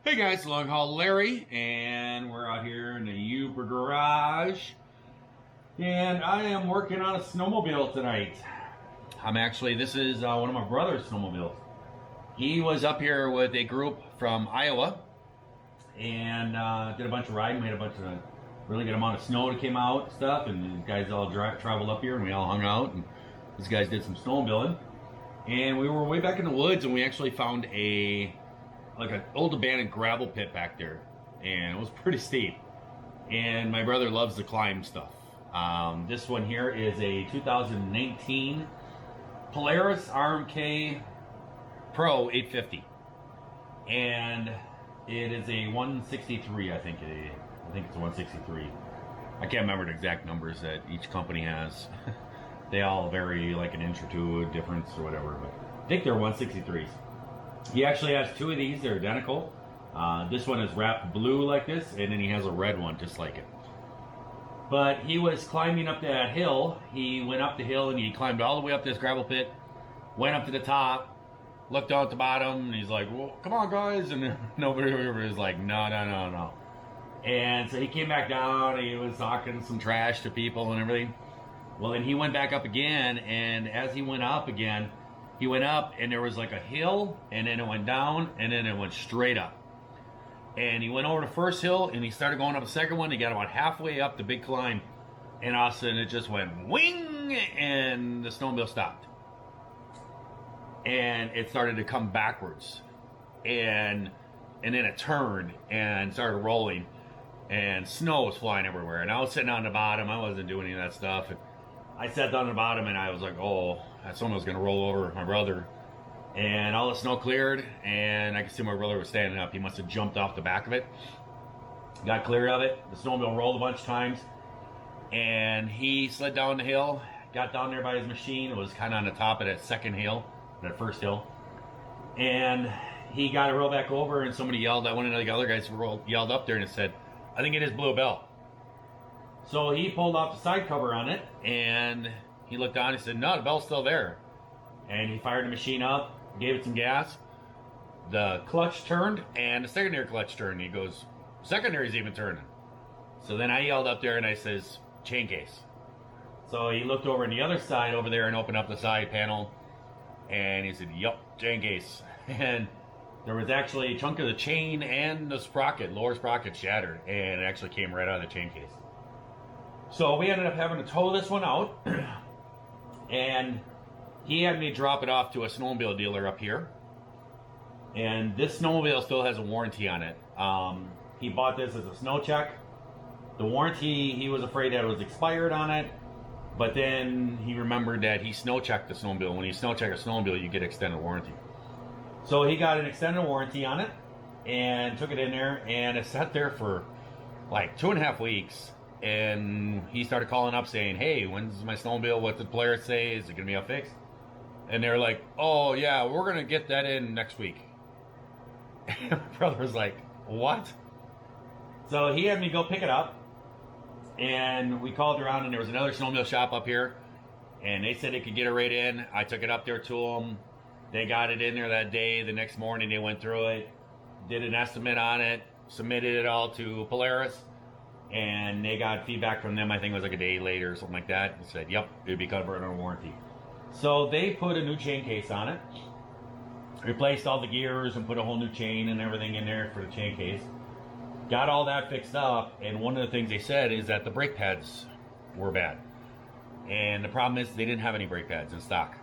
Hey guys, Long Haul Larry, and we're out here in the Yooper garage, and I am working on a snowmobile tonight. This is one of my brother's snowmobiles. He was up here with a group from Iowa, and did a bunch of riding, made a bunch of really good amount of snow that came out and stuff, and these guys all traveled up here, and we all hung out, and these guys did some snowmobiling. And we were way back in the woods, and we actually found an old abandoned gravel pit back there, and it was pretty steep. And my brother loves to climb stuff. This one here is a 2019 Polaris RMK Pro 850, and it is a 163. I think it's a 163. I can't remember the exact numbers that each company has. They all vary like an inch or two difference or whatever, but I think they're 163s. He actually has two of these. They're identical. This one is wrapped blue like this, and then he has a red one just like it. But he was climbing up that hill. He went up the hill and he climbed all the way up this gravel pit, went up to the top, looked out at the bottom, and he's like, well, come on guys, and nobody was like, no. And so he came back down, and he was talking some trash to people and everything. Well, then he went back up again, and as he went up again, he went up, and there was like a hill, and then it went down, and then it went straight up. And he went over the first hill, and he started going up the second one. He got about halfway up the big climb, and all of a sudden it just went wing, and the snowmobile stopped. And it started to come backwards, and then it turned and started rolling, and snow was flying everywhere. And I was sitting on the bottom. I wasn't doing any of that stuff. And I sat down on the bottom, and I was like, oh, that snowmobile was going to roll over my brother. And all the snow cleared, and I could see my brother was standing up. He must have jumped off the back of it, got clear of it. The snowmobile rolled a bunch of times, and he slid down the hill, got down there by his machine. It was kind of on the top of that second hill, that first hill. And he got to roll back over, and somebody yelled, one of the other guys yelled up there and said, I think it is blew a bell. So he pulled off the side cover on it, and he looked down and he said, no, the bell's still there. And he fired the machine up, gave it some gas. The clutch turned, and the secondary clutch turned. He goes, secondary's even turning. So then I yelled up there and I says, chain case. So he looked over on the other side over there and opened up the side panel, and he said, yup, chain case. And there was actually a chunk of the chain and the sprocket, lower sprocket shattered, and it actually came right out of the chain case. So we ended up having to tow this one out, and he had me drop it off to a snowmobile dealer up here. And this snowmobile still has a warranty on it. He bought this as a snow check. The warranty, he was afraid that it was expired on it, but then he remembered that he snow checked the snowmobile. When you snow check a snowmobile, you get extended warranty. So he got an extended warranty on it and took it in there, and it sat there for like 2.5 weeks. And he started calling up saying, hey, when's my snowmobile? What did the Polaris say? Is it going to be all fixed? And they're like, oh, yeah, we're going to get that in next week. And my brother was like, what? So he had me go pick it up. And we called around, and there was another snowmobile shop up here. And they said they could get it right in. I took it up there to them. They got it in there that day. The next morning, they went through it, did an estimate on it, submitted it all to Polaris. And they got feedback from them, I think it was like a day later or something like that, and said, yep, it would be covered under warranty. So they put a new chain case on it, replaced all the gears and put a whole new chain and everything in there for the chain case. Got all that fixed up, and one of the things they said is that the brake pads were bad. And the problem is they didn't have any brake pads in stock.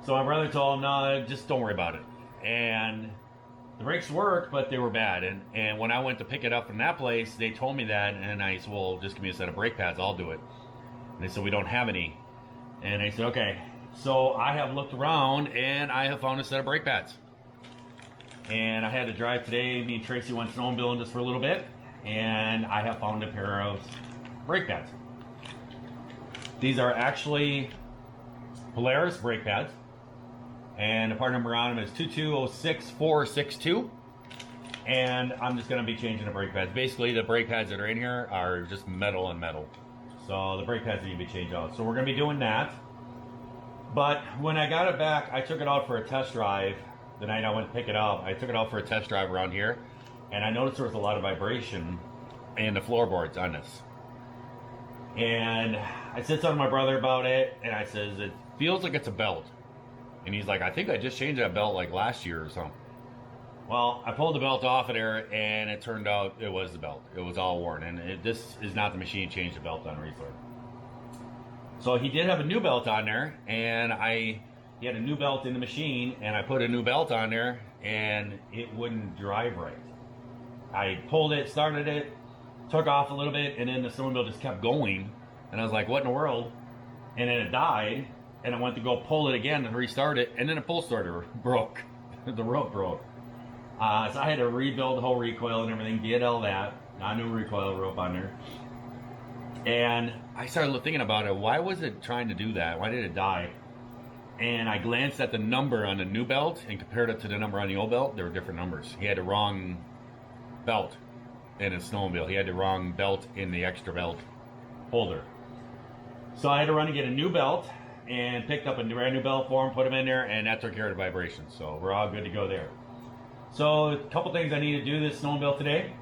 So my brother told him, no, just don't worry about it. And the brakes worked, but they were bad. And when I went to pick it up from that place, they told me that, and I said, well, just give me a set of brake pads, I'll do it. And they said, we don't have any. And I said, okay. So I have looked around, and I have found a set of brake pads. And I had to drive today. Me and Tracy went snowmobiling just for a little bit, and I have found a pair of brake pads. These are actually Polaris brake pads. And the part number on them is 2206462. And I'm just going to be changing the brake pads. Basically, the brake pads that are in here are just metal and metal. So the brake pads need to be changed out. So we're going to be doing that. But when I got it back, I took it out for a test drive the night I went to pick it up, I took it out for a test drive around here, and I noticed there was a lot of vibration in the floorboards on this. And I said something to my brother about it, and I says, it feels like it's a belt. And he's like, I think I just changed that belt like last year or something. Well, I pulled the belt off of there, and it turned out it was the belt. It was all worn, and this is not the machine changed the belt on recently. So he did have a new belt on there, and he had a new belt in the machine, and I put a new belt on there, and it wouldn't drive right. I pulled it, started it, took off a little bit, and then the snowmobile just kept going, and I was like, what in the world? And then it died, and I went to go pull it again and restart it, and then the pull starter broke. The rope broke. So I had to rebuild the whole recoil and everything, get all that, not new recoil rope on there. And I started thinking about it. Why was it trying to do that? Why did it die? And I glanced at the number on the new belt and compared it to the number on the old belt. There were different numbers. He had the wrong belt in his snowmobile. He had the wrong belt in the extra belt holder. So I had to run and get a new belt and picked up a brand new belt for him, put him in there, and that took care of the vibrations. So we're all good to go there. So a couple things I need to do this snowmobile today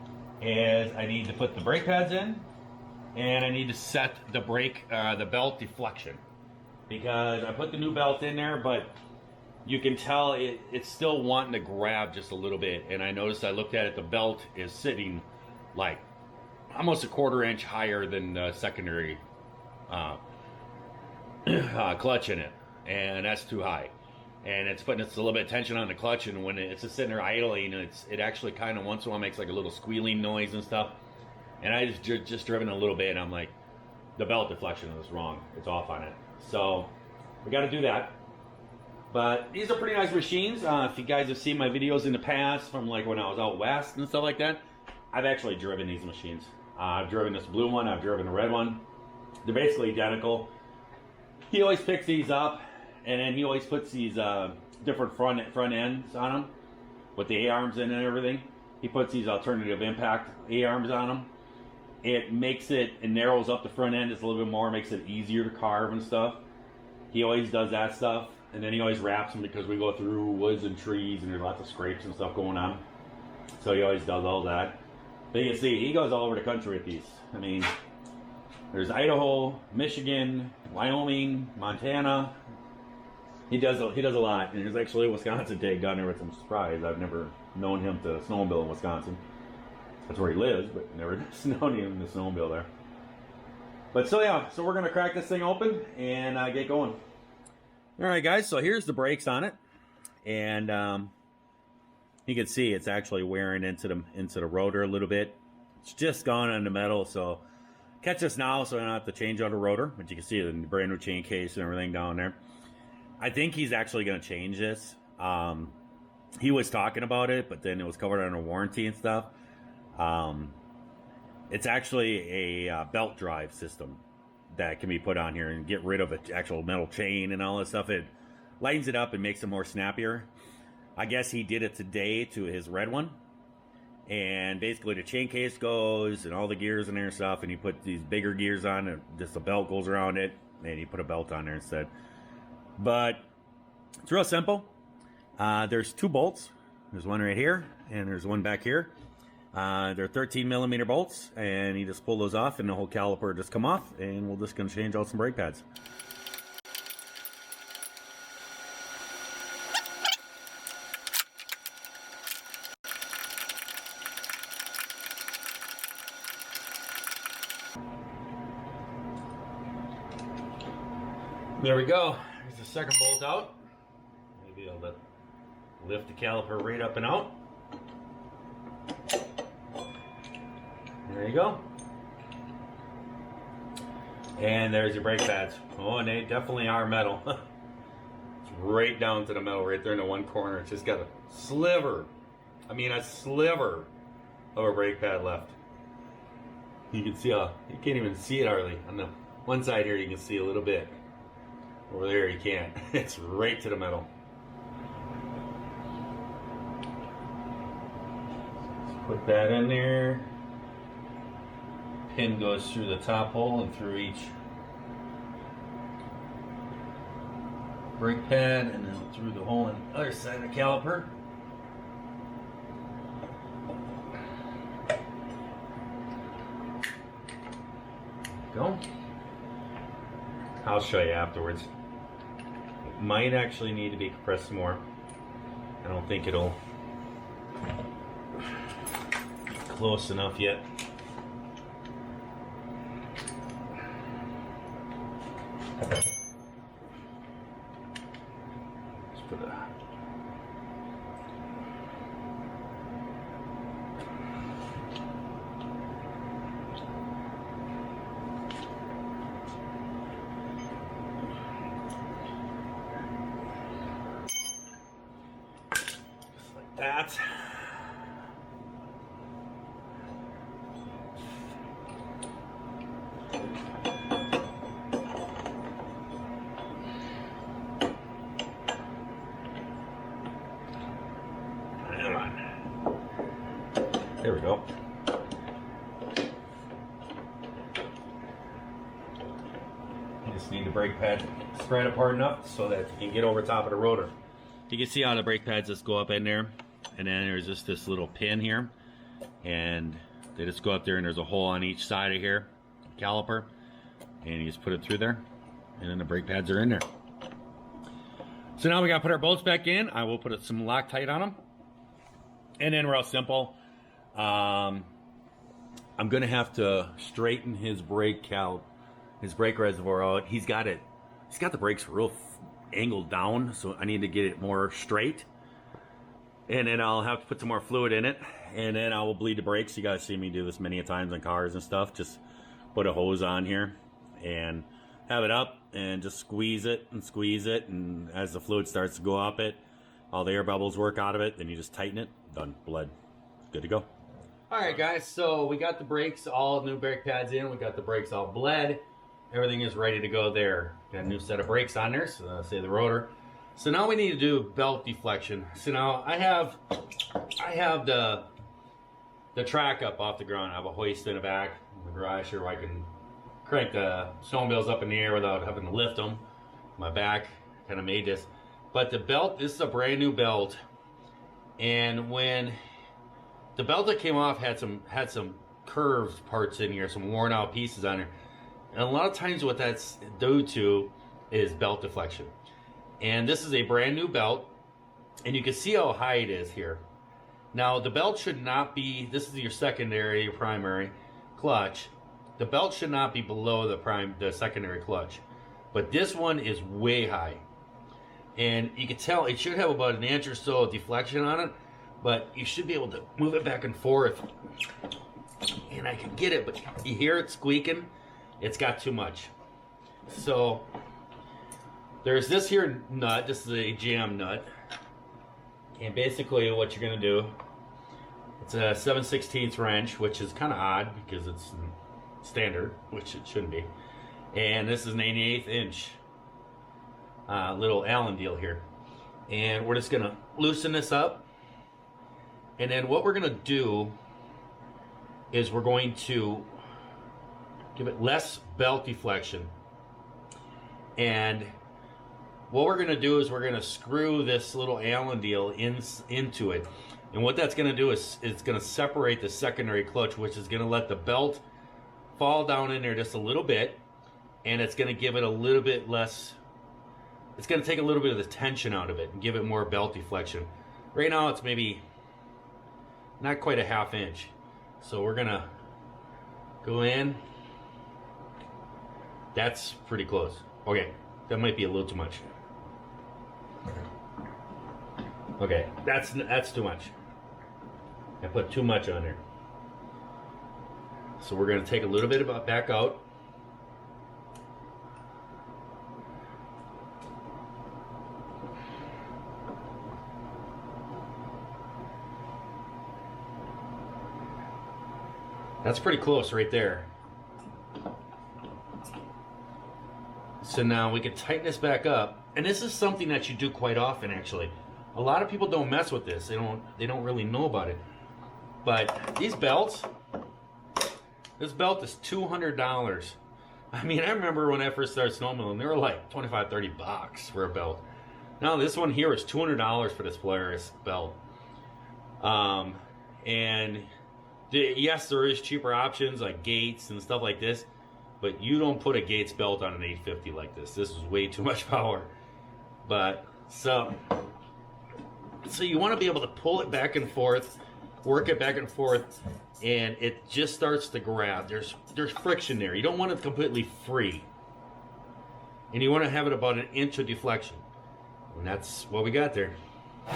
is I need to put the brake pads in, and I need to set the the belt deflection, because I put the new belt in there, but you can tell it's still wanting to grab just a little bit. And I noticed, I looked at it, the belt is sitting like almost a 1/4 inch higher than the secondary clutch in it, and that's too high. And it's putting a little bit of tension on the clutch, and when it's just sitting there idling, it actually kind of once in a while makes like a little squealing noise and stuff. And I just driven a little bit, and I'm like, the belt deflection is wrong. It's off on it. So we got to do that. But these are pretty nice machines. If you guys have seen my videos in the past from like when I was out west and stuff like that, I've actually driven these machines. I've driven this blue one. I've driven the red one. They're basically identical. He always picks these up, and then he always puts these different front ends on them with the A-arms in and everything. He puts these alternative impact A-arms on them. It narrows up the front end just a little bit more, makes it easier to carve and stuff. He always does that stuff, and then he always wraps them because we go through woods and trees and there's lots of scrapes and stuff going on. So he always does all that. But you can see, he goes all over the country with these. I mean, there's Idaho, Michigan, Wyoming, Montana. He does a lot, and there's actually a Wisconsin tag down there, which I'm surprised. I've never known him to snowmobile in Wisconsin. That's where he lives, but never known him to snowmobile there. But so yeah, so we're gonna crack this thing open and get going. All right, guys. So here's the brakes on it, and you can see it's actually wearing into the rotor a little bit. It's just gone on the metal, so catch this now, so I don't have to change out the rotor. But you can see the brand new chain case and everything down there. I think he's actually going to change this. He was talking about it, but then it was covered under warranty and stuff. It's actually a belt drive system that can be put on here and get rid of an actual metal chain and all this stuff. It lightens it up and makes it more snappier. I guess he did it today to his red one. And basically the chain case goes and all the gears in there and stuff, and he put these bigger gears on, and just a belt goes around it, and he put a belt on there instead. But it's real simple. There's 2 bolts. There's one right here, and there's one back here. They're 13 millimeter bolts, and you just pull those off, and the whole caliper just come off, and we're just going to change out some brake pads. There we go. There's the second bolt out. Maybe I'll lift the caliper right up and out. There you go. And there's your brake pads. Oh, and they definitely are metal. It's right down to the metal right there in the one corner. It's just got a sliver. I mean, a sliver of a brake pad left. You can see you can't even see it hardly. On the one side here, you can see a little bit. Over there, you can't. It's right to the metal. Let's put that in there. Pin goes through the top hole and through each brake pad and then through the hole on the other side of the caliper. Go. I'll show you afterwards. It might actually need to be compressed some more. I don't think it'll be close enough yet. Let's put a that. Come on. There we go. You just need the brake pad spread apart enough so that you can get over top of the rotor. You can see how the brake pads just go up in there. And then there's just this little pin here, and they just go up there, and there's a hole on each side of here, caliper, and you just put it through there, and then the brake pads are in there. So now we gotta put our bolts back in. I will put some Loctite on them, and then real simple. I'm gonna have to straighten his brake reservoir out. He's got the brakes real angled down, so I need to get it more straight. And then I'll have to put some more fluid in it, and then I will bleed the brakes. You guys see me do this many a times on cars and stuff. Just put a hose on here and have it up and just squeeze it, and as the fluid starts to go up it, all the air bubbles work out of it, then you just tighten it. Done. Bled. Good to go. Alright guys, so we got the brakes, all new brake pads in, we got the brakes all bled. Everything is ready to go there. Got a new set of brakes on there, so say the rotor. So now we need to do belt deflection. So now I have the track up off the ground. I have a hoist in the back in the garage here where I can crank the snowmobiles up in the air without having to lift them. My back kind of made this. But the belt, this is a brand new belt. And when the belt that came off had some curved parts in here, some worn out pieces on there. And a lot of times what that's due to is belt deflection. And this is a brand new belt, and you can see how high it is here. Now the belt should not be, this is your secondary, your primary clutch. The belt should not be below the secondary clutch. But this one is way high. And you can tell it should have about an inch or so of deflection on it, but you should be able to move it back and forth. And I can get it, but you hear it squeaking, it's got too much. So there's this here nut. This is a jam nut, and basically what you're gonna do, it's a 7/16 wrench, which is kind of odd because it's standard, which it shouldn't be, and this is an 1/8 inch little Allen deal here, and we're just gonna loosen this up, and then what we're gonna do is we're going to give it less belt deflection, and what we're going to do is we're going to screw this little Allen deal into it. And what that's going to do is it's going to separate the secondary clutch, which is going to let the belt fall down in there just a little bit. And it's going to give it a little bit less, it's going to take a little bit of the tension out of it and give it more belt deflection. Right now it's maybe not quite a 1/2 inch. So we're going to go in. That's pretty close. Okay, that might be a little too much. Okay, that's too much. I put too much on there. So we're going to take a little bit of it back out. That's pretty close right there. So now we can tighten this back up. And this is something that you do quite often, actually. A lot of people don't mess with this. They don't really know about it. But these belts, this belt is $200. I mean, I remember when I first started snowmobiling, they were like 25, 30 bucks for a belt. Now this one here is $200 for this Polaris belt. And yes, there is cheaper options like Gates and stuff like this, but you don't put a Gates belt on an 850 like this. This is way too much power. But so you want to be able to pull it back and forth, work it back and forth, and it just starts to grab. There's friction there. You don't want it completely free. And you want to have it about an inch of deflection. And that's what we got there. A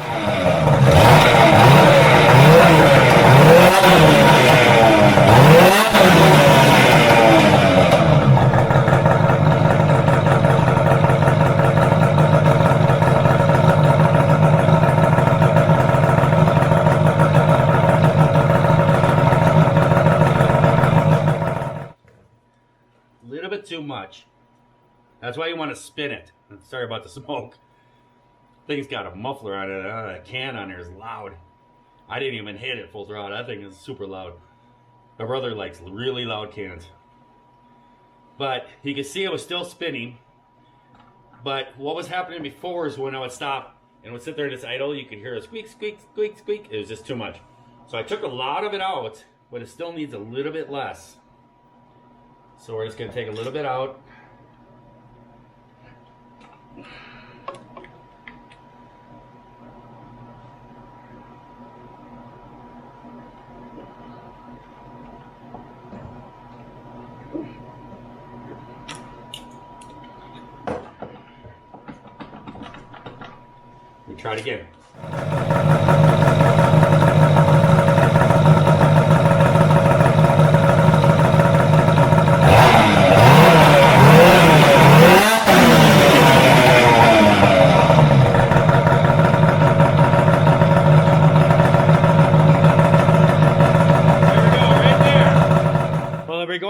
little bit too much. That's why you want to spin it. Sorry about the smoke. Thing's got a muffler on it. That can on there is loud. I didn't even hit it full throttle. That thing is super loud. My brother likes really loud cans. But you can see it was still spinning. But what was happening before is when I would stop and would sit there and just idle, you could hear a squeak, squeak, squeak, squeak. It was just too much. So I took a lot of it out, but it still needs a little bit less. So we're just going to take a little bit out. We try it again.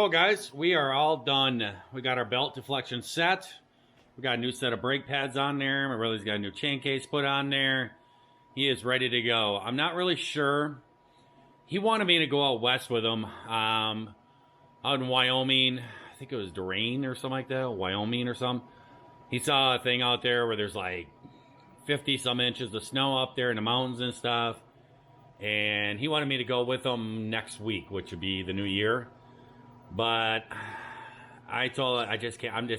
Guys, we are all done. We got our belt deflection set. We got a new set of brake pads on there. My brother's got a new chain case put on there. He is ready to go. I'm not really sure. He wanted me to go out west with him. Out in Wyoming. I think it was Durain or something like that. Wyoming or something. He saw a thing out there where there's like 50 some inches of snow up there in the mountains and stuff. And he wanted me to go with him next week, which would be the new year. But I told her I just can't.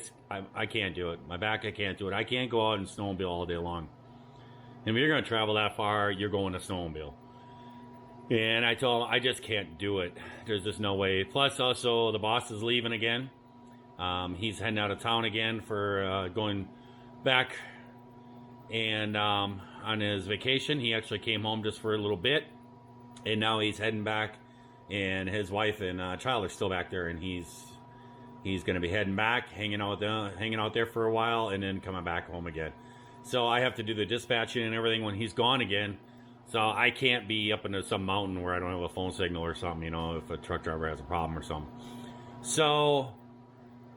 I can't do it. My back, I can't do it. I can't go out and snowmobile all day long. And if you're going to travel that far, you're going to snowmobile. And I told him I just can't do it. There's just no way. Plus, also the boss is leaving again. He's heading out of town again for going back and on his vacation. He actually came home just for a little bit, and now he's heading back. And his wife and child are still back there, and he's going to be heading back, hanging out there for a while, and then coming back home again. So I have to do the dispatching and everything when he's gone again. So I can't be up into some mountain where I don't have a phone signal or something, you know, if a truck driver has a problem or something. So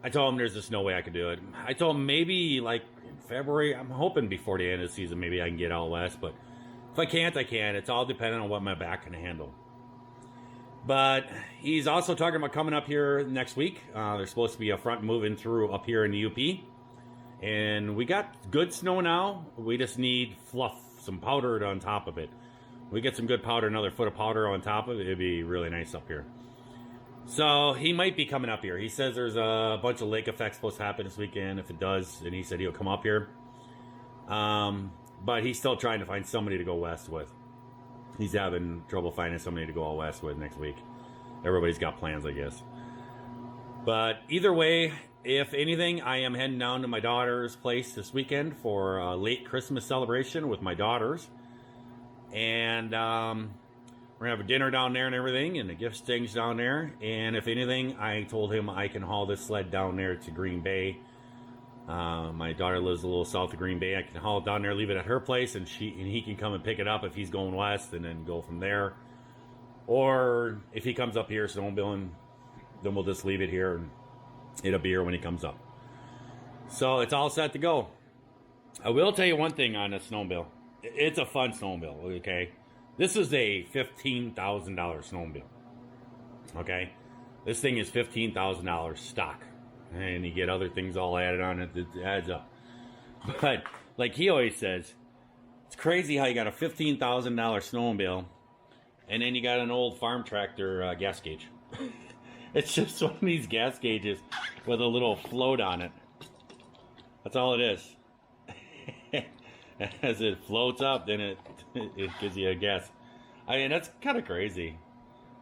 I told him there's just no way I could do it. I told him maybe like in February. I'm hoping before the end of the season maybe I can get out west, but if I can't, I can't. It's all dependent on what my back can handle. But he's also talking about coming up here next week. There's supposed to be a front moving through up here in the UP. And we got good snow now. We just need fluff, some powder on top of it. We get some good powder, another foot of powder on top of it. It'd be really nice up here. So he might be coming up here. He says there's a bunch of lake effects supposed to happen this weekend. If it does, and he said he'll come up here. But he's still trying to find somebody to go west with. He's having trouble finding somebody to go all west with next week. Everybody's got plans, I guess. But either way, if anything, I am heading down to my daughter's place this weekend for a late Christmas celebration with my daughters. And we're going to have a dinner down there and everything, and the gift exchange down there. And if anything, I told him I can haul this sled down there to Green Bay. My daughter lives a little south of Green Bay. I can haul it down there, leave it at her place, and he can come and pick it up if he's going west, and then go from there. Or if he comes up here snowmobiling, then we'll just leave it here, and it'll be here when he comes up. So it's all set to go. I will tell you one thing on a snowmobile. It's a fun snowmobile, okay? This is a $15,000 snowmobile, okay? This thing is $15,000 stock. And you get other things all added on, it adds up. But like he always says, it's crazy how you got a $15,000 snowmobile and then you got an old farm tractor gas gauge. It's just one of these gas gauges with a little float on it. That's all it is. As it floats up, then it gives you a gas. I mean, that's kind of crazy.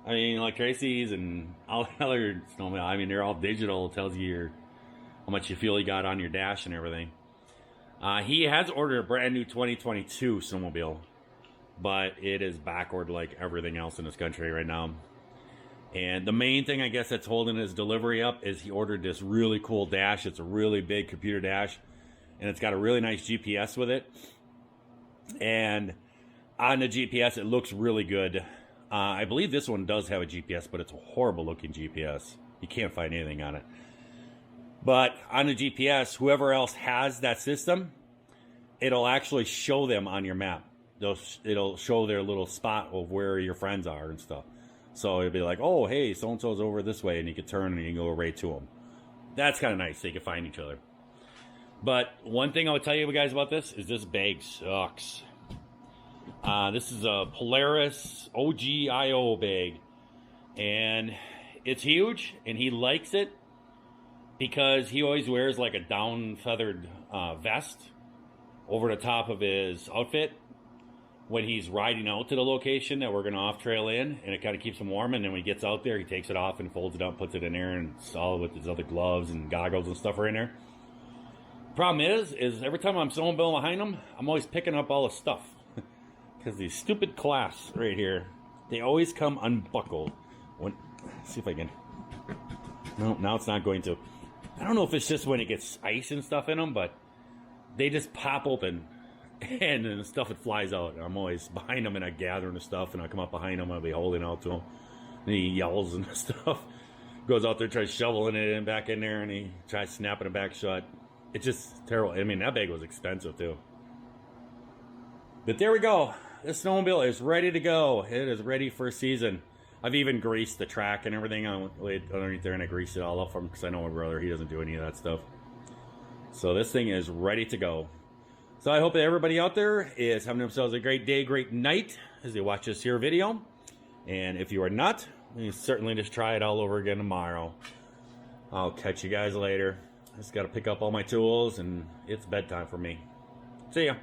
I mean, like Tracy's and all the other snowmobile, I mean, they're all digital. It tells you how much you feel you got on your dash and everything. He has ordered a brand new 2022 snowmobile, but it is backward like everything else in this country right now. And the main thing, I guess, that's holding his delivery up is he ordered this really cool dash. It's a really big computer dash, and it's got a really nice GPS with it. And on the GPS, it looks really good. I believe this one does have a GPS, but it's a horrible looking GPS. You can't find anything on it. But on the GPS, whoever else has that system, it'll actually show them on your map. It'll show their little spot of where your friends are and stuff. So it'll be like, oh, hey, so-and-so's over this way, and you can turn and you can go right to them. That's kind of nice, so you can find each other. But one thing I'll tell you guys about this is this bag sucks. This is a Polaris OGIO bag, and it's huge, and he likes it because he always wears like a down feathered vest over the top of his outfit when he's riding out to the location that we're going to off trail in, and it kind of keeps him warm. And then when he gets out there, he takes it off and folds it up, puts it in there, and it's all with his other gloves and goggles and stuff are in there. Problem is every time I'm snowmobiling behind him, I'm always picking up all the stuff because these stupid clasps right here, they always come unbuckled. Let's see if I can. No, now it's not going to. I don't know if it's just when it gets ice and stuff in them, but they just pop open. And then the stuff, it flies out. I'm always behind him and I gather the stuff, and I come up behind him and I'll be holding out to him. And he yells and stuff. Goes out there, tries shoveling it in back in there, and he tries snapping it back shut. It's just terrible. I mean, that bag was expensive too. But there we go. This snowmobile is ready to go. It is ready for a season. I've even greased the track and everything. I laid underneath there and I greased it all up for him because I know my brother, he doesn't do any of that stuff. So this thing is ready to go. So I hope that everybody out there is having themselves a great day, great night as they watch this here video. And if you are not, you certainly just try it all over again tomorrow. I'll catch you guys later. I just got to pick up all my tools and it's bedtime for me. See ya.